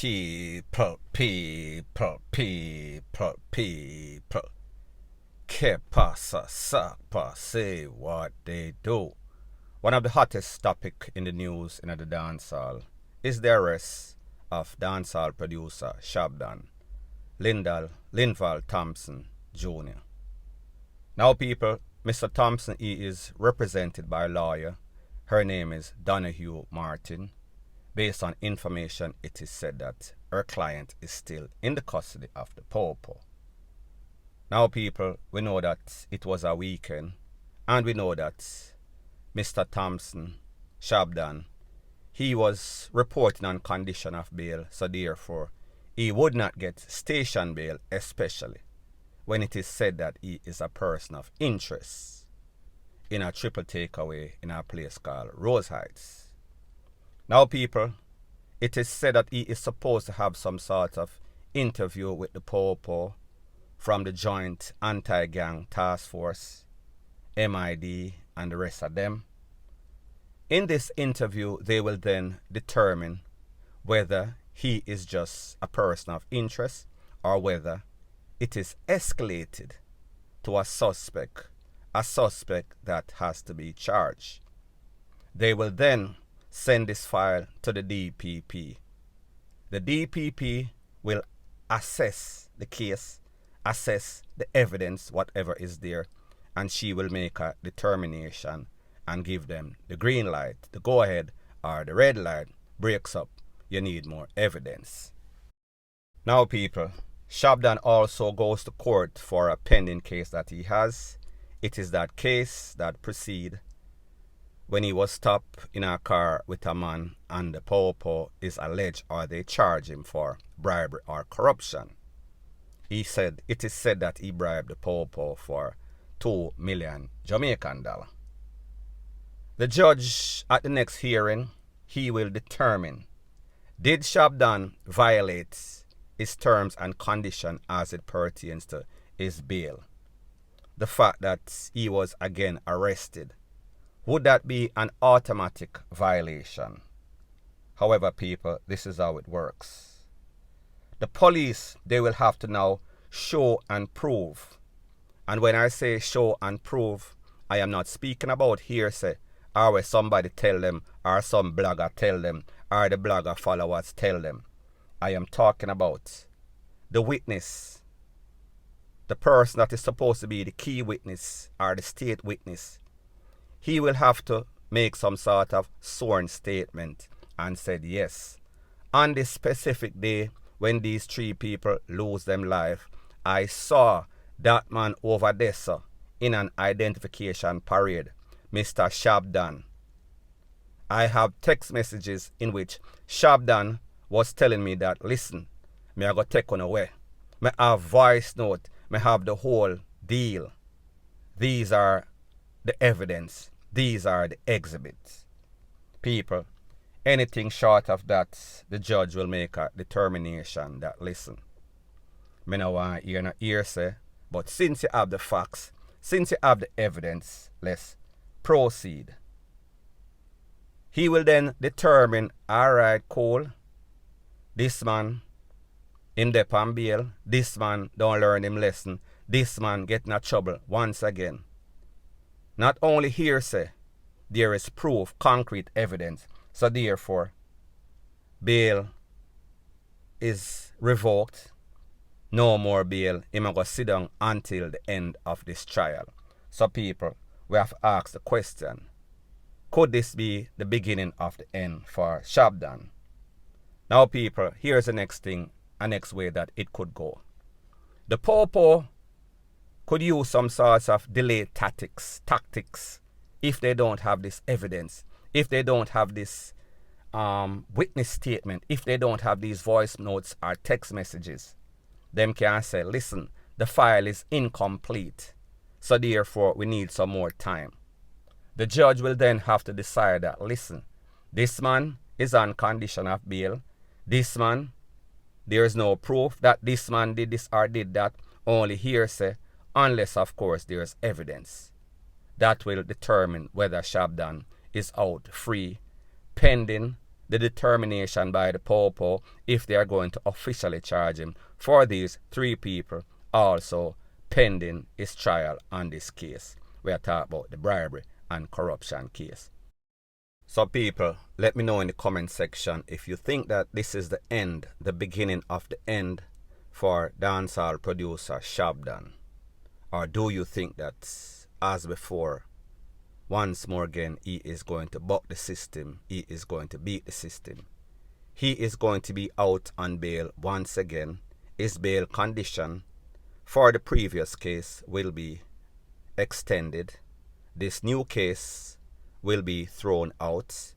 People. Que pasa, sapa, say what they do. One of the hottest topic in the news in the dancehall is the arrest of dancehall producer Shabdon, Linval Thompson Jr. Now people, Mr. Thompson, he is represented by a lawyer. Her name is Donahue Martin. Based on information, it is said that her client is still in the custody of the Popo. Now people, we know that it was a weekend, and we know that Mr. Thompson, Shabdon, he was reporting on condition of bail, so therefore he would not get station bail, especially when it is said that he is a person of interest in a triple takeaway in a place called Rose Heights. Now people, it is said that he is supposed to have some sort of interview with the Popo from the Joint Anti-Gang Task Force, MID, and the rest of them. In this interview, they will then determine whether he is just a person of interest or whether it is escalated to a suspect that has to be charged. They will then send this file to the DPP. The DPP will assess the case, assess the evidence, whatever is there, and she will make a determination and give them the green light, the go ahead, or the red light. Breaks up, you need more evidence. Now people, Shabdon also goes to court for a pending case that he has. It is that case that proceed when he was stopped in a car with a man and the Popo is alleged or they charge him for bribery or corruption. It is said that he bribed the Popo for 2 million Jamaican dollars. The judge at the next hearing, he will determine, did Shabdon violate his terms and conditions as it pertains to his bail? The fact that he was again arrested, would that be an automatic violation? However, people, this is how it works. The police, they will have to now show and prove. And when I say show and prove, I am not speaking about hearsay, or where somebody tell them, or some blogger tell them, or the blogger followers tell them. I am talking about the witness, the person that is supposed to be the key witness, or the state witness. He will have to make some sort of sworn statement and said, yes, on this specific day when these 3 people lose them life, I saw that man over there, sir, in an identification parade, Mr. Shabdon. I have text messages in which Shabdon was telling me that, listen, me I go take on away. Me have voice note, me have the whole deal. These are the evidence. These are the exhibits. People, anything short of that, the judge will make a determination that, listen, me no want hear no hearsay, but since you have the facts, since you have the evidence, let's proceed. He will then determine, alright, cool, this man, him dep on bail, this man don't learn him lesson, this man get in trouble once again. Not only hearsay, there is proof, concrete evidence. So therefore, bail is revoked. No more bail. He may go sit down until the end of this trial. So people, we have to ask the question, could this be the beginning of the end for Shabdon? Now people, here's the next thing, a next way that it could go. The Popo could use some sorts of delay tactics, if they don't have this evidence, if they don't have this witness statement, if they don't have these voice notes or text messages. Them can say, listen, the file is incomplete, so therefore we need some more time. The judge will then have to decide that, listen, this man is on condition of bail. This man, there is no proof that this man did this or did that, only hearsay, unless, of course, there is evidence. That will determine whether Shabdon is out free, pending the determination by the Popo if they are going to officially charge him for these 3 people also pending his trial on this case. We are talking about the bribery and corruption case. So people, let me know in the comment section if you think that this is the end, the beginning of the end for dancehall producer Shabdon. Or do you think that, as before, once more again, he is going to buck the system, he is going to beat the system. He is going to be out on bail once again. His bail condition for the previous case will be extended. This new case will be thrown out.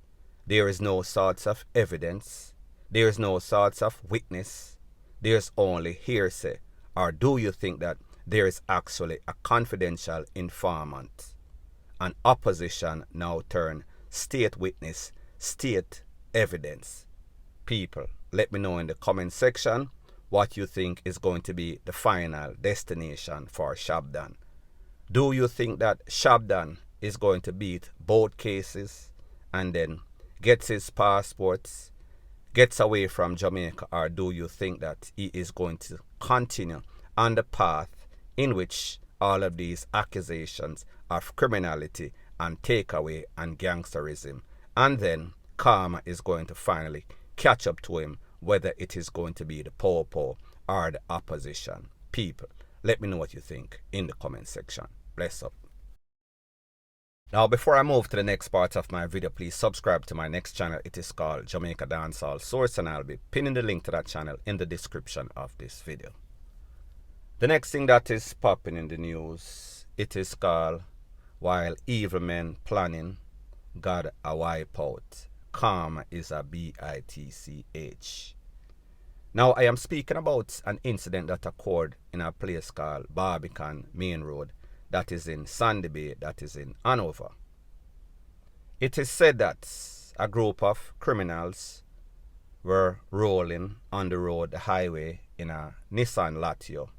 There is no sorts of evidence. There is no sorts of witness. There's only hearsay. Or do you think that there is actually a confidential informant? And opposition now turn state witness, state evidence. People, let me know in the comment section what you think is going to be the final destination for Shabdon. Do you think that Shabdon is going to beat both cases and then gets his passports, gets away from Jamaica, or do you think that he is going to continue on the path in which all of these accusations of criminality and takeaway and gangsterism, and then karma is going to finally catch up to him, whether it is going to be the Popo or the opposition? People, let me know what you think in the comment section. Bless up. Now, before I move to the next part of my video, please subscribe to my next channel. It is called Jamaica Dancehall Source, and I'll be pinning the link to that channel in the description of this video. The next thing that is popping in the news, it is called While Evil Men Planning, God a Wipeout. Karma is a bitch. Now, I am speaking about an incident that occurred in a place called Barbican Main Road, that is in Sandy Bay, that is in Hanover. It is said that a group of criminals were rolling on the road, the highway, in a Nissan Latio.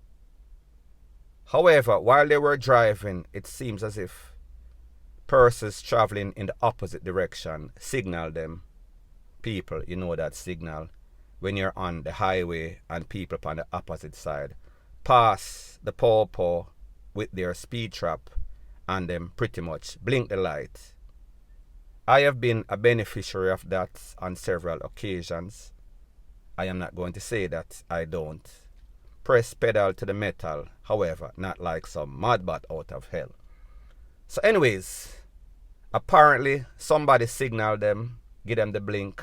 However, while they were driving, it seems as if persons traveling in the opposite direction signaled them. People, you know that signal when you're on the highway and people on the opposite side pass the Popo with their speed trap and them pretty much blink the light. I have been a beneficiary of that on several occasions. I am not going to say that I don't press pedal to the metal, however, not like some madbat out of hell. So anyways, apparently somebody signaled them, give them the blink,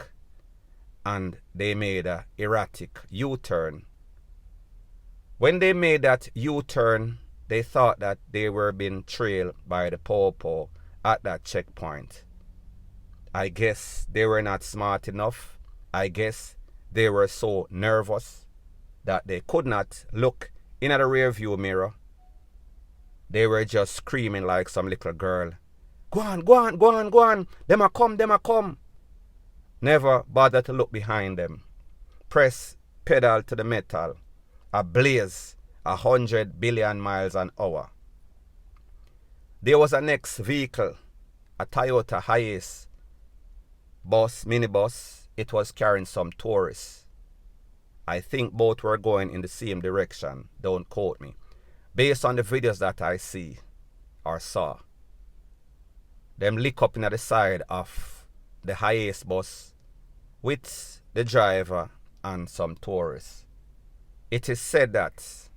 and they made a erratic U-turn. When they made that U-turn, they thought that they were being trailed by the Popo at that checkpoint. I guess they were not smart enough. I guess they were so nervous that they could not look in at the rear view mirror. They were just screaming like some little girl. Go on, go on, go on, go on. Them a come, them a come. Never bother to look behind them. Press pedal to the metal. A blaze 100 billion miles an hour. There was a next vehicle, a Toyota Hiace bus, minibus. It was carrying some tourists. I think both were going in the same direction. Don't quote me. Based on the videos that I see or saw, them lick up in the side of the Hiace bus with the driver and some tourists. It is said that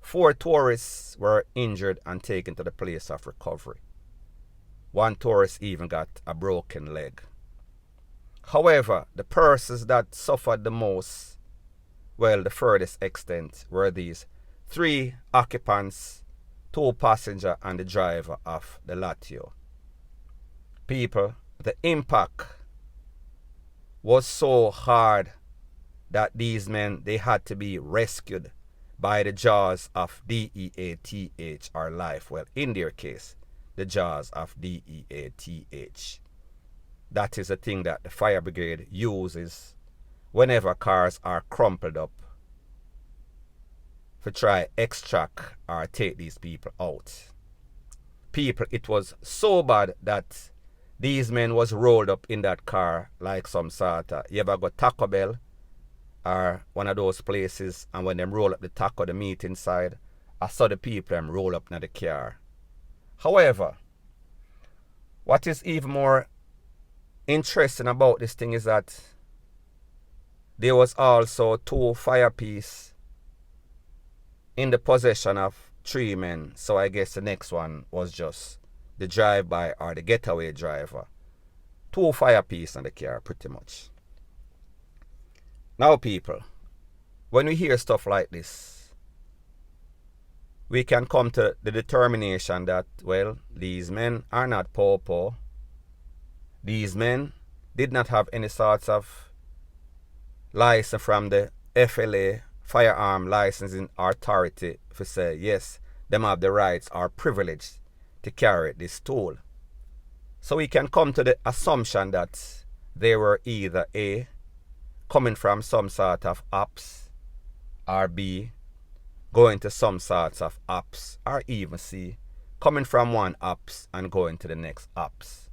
4 tourists were injured and taken to the place of recovery. 1 tourist even got a broken leg. However, the persons that suffered the most, well, the furthest extent, were these 3 occupants, 2 passengers, and the driver of the Latio. People, the impact was so hard that these men, they had to be rescued by the jaws of DEATH, or life. Well, in their case, the jaws of DEATH. That is a thing that the fire brigade uses whenever cars are crumpled up to try extract or take these people out. People, it was so bad that these men was rolled up in that car like some sort of, you ever go Taco Bell or one of those places, and when them roll up the taco, the meat inside, I saw the people them roll up in the car. However, what is even more interesting about this thing is that there was also 2 fire pieces in the possession of 3 men. So I guess the next one was just the drive-by or the getaway driver. 2 fire pieces in the car, pretty much. Now, people, when we hear stuff like this, we can come to the determination that, well, these men are not po-po. These men did not have any sorts of license from the FLA, Firearm Licensing Authority, to say, yes, them have the rights or privilege to carry this tool. So we can come to the assumption that they were either A, coming from some sort of ops, or B, going to some sorts of ops, or even C, coming from one ops and going to the next ops.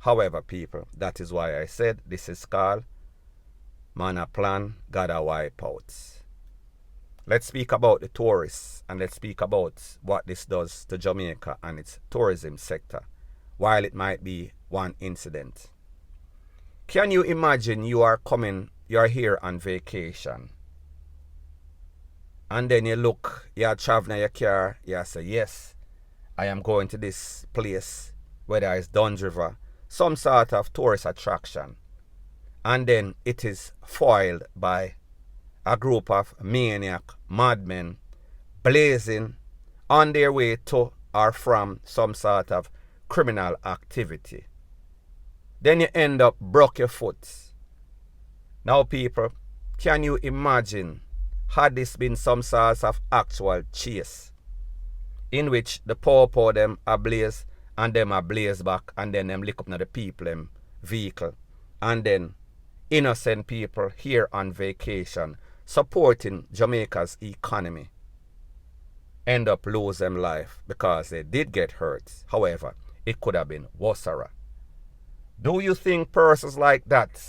However, people, that is why I said this is called man a plan, God a wipe out. Let's speak about the tourists, and let's speak about what this does to Jamaica and its tourism sector, while it might be one incident. Can you imagine you are here on vacation, and then you are traveling in your car, you say, yes, I am going to this place, whether it's Duns River, some sort of tourist attraction, and then it is foiled by a group of maniac madmen blazing on their way to or from some sort of criminal activity. Then you end up broke your foot. Now, people, can you imagine had this been some sort of actual chase in which the poor them are blaze and them are blaze back, and then them lick up the people them vehicle, and then innocent people here on vacation supporting Jamaica's economy end up losing life because they did get hurt. However, it could have been worse. Do you think persons like that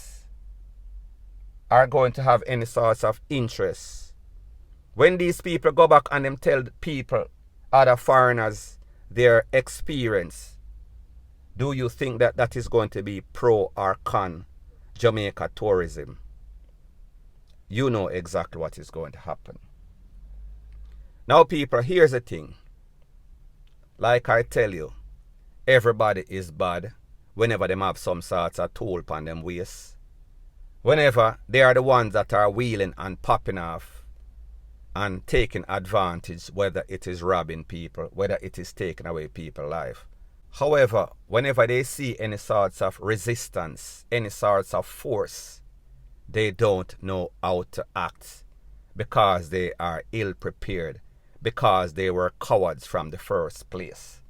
are going to have any sorts of interest when these people go back and them tell people, other foreigners, their experience? Do you think that that is going to be pro or con Jamaica tourism? You know exactly what is going to happen. Now, people, here's the thing. Like I tell you, everybody is bad whenever they have some sorts of tool upon them waist. Whenever they are the ones that are wheeling and popping off and taking advantage, whether it is robbing people, whether it is taking away people's life. However, whenever they see any sorts of resistance, any sorts of force, they don't know how to act because they are ill prepared, because they were cowards from the first place.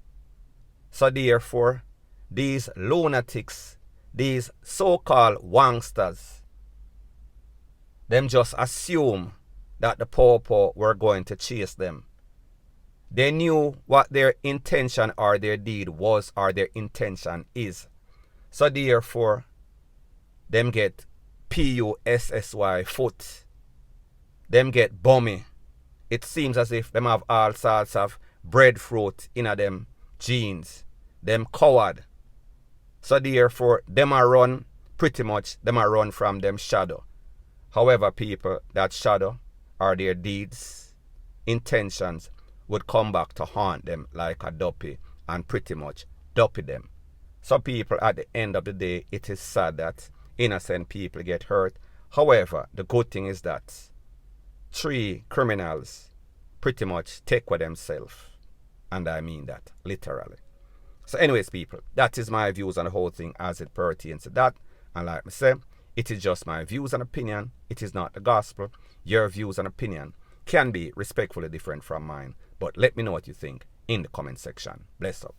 So therefore, these lunatics, these so-called wangsters, them just assume that the poor were going to chase them. They knew what their intention or their deed was or their intention is. So therefore, them get PUSSY, foot. Them get bummy. It seems as if them have all sorts of breadfruit in them jeans. Them coward. So therefore, them are run, pretty much, them are run from them shadow. However, people, that shadow or their deeds, intentions, would come back to haunt them like a duppy and pretty much duppy them. So people, at the end of the day, it is sad that innocent people get hurt. However, the good thing is that 3 criminals pretty much take for themselves. And I mean that literally. So anyways, people, that is my views on the whole thing as it pertains to that. And like I say, it is just my views and opinion. It is not the gospel. Your views and opinion can be respectfully different from mine. But let me know what you think in the comment section. Bless up.